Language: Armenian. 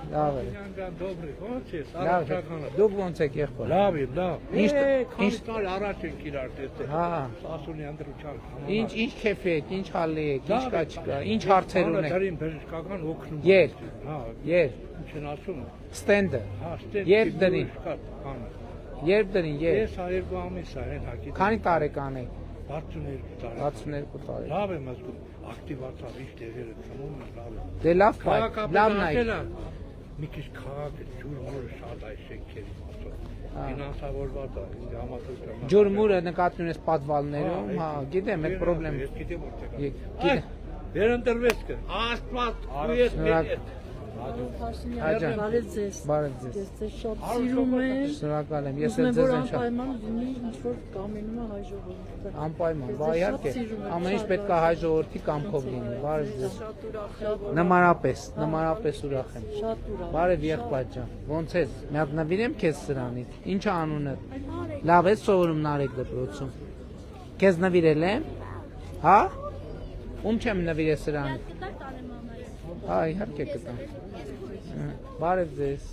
Լավ է։ Դոբրի, ո՞նց ես, Լավ է։ առաջականը։ Դուք ոնց եք եղբայր։ Լավ եմ, լավ։ Ինչ Քանի տալ առաջ ենք իրար տեսել։ Հա։ Սասունի անդրուչան։ Ինչ քեֆի եք, ինչ հալի եք, ինչ կա չկա, ինչ հարցեր ունեք։ Դարին բժշկական օգնում։ Եր։ Հա, Եր։ ինչ են ասում։ Ստենդը։ Հա, ստեղ։ Երբ դրին։ Երբ դրին, երբ։ Ես երկու ամիս է, այն հակի։ Քանի տարեկան եք։ 62 տարի։ 62 տարի։ Լավ եմ ասում, ակտիվացավ իր տեղերը ծնում եմ, լավ եմ։ Դե լավ բայ, լավ նայ։ Մի քիչ քաղաքը ջուրմուրը շատ այս շենքերի մասով։ Ֆինանսավորված է, համակարգը։ Ջուրմուրը նկատի ունես պատվալներում, հա, գիտեմ, այդ խնդրեմ։ Ես գիտեմ որտեղ։ Գիտեմ։ Վերընտրվեց կը։ Աստված ու ես մեր։ Աջան։ Բարև ձեզ։ Ես ձեզ շատ սիրում եմ։ Շնորհակալ եմ։ Ես Ուզում էլ եմ, ձեզ որ եմ շատ։ անպայման լինի ինչ-որ կամենում է հայ ժողովուրդը։ Անպայման, Ես բա ձեզ իհարկե, շատ սիրում եմ, ամեն ինչ շատ պետք է հայ ժողովրդի կամքով լինի։ Բարև ձեզ։ Շատ ուրախ եմ։ Նմանապես ուրախ եմ։ Շատ ուրախ։ Բարև եղբայր ջան։ Ոնց ես։ Մի հատ նվիրեմ քեզ սրանից։ Ինչ է անունը։ Լավ է սովորում Նարեկ դպրոցում։ Քեզ նվիրել եմ։ Հա։ Ում չեմ նվիրել սրանից։ Հա, իհարկե կտամ։ Բարև ձեզ։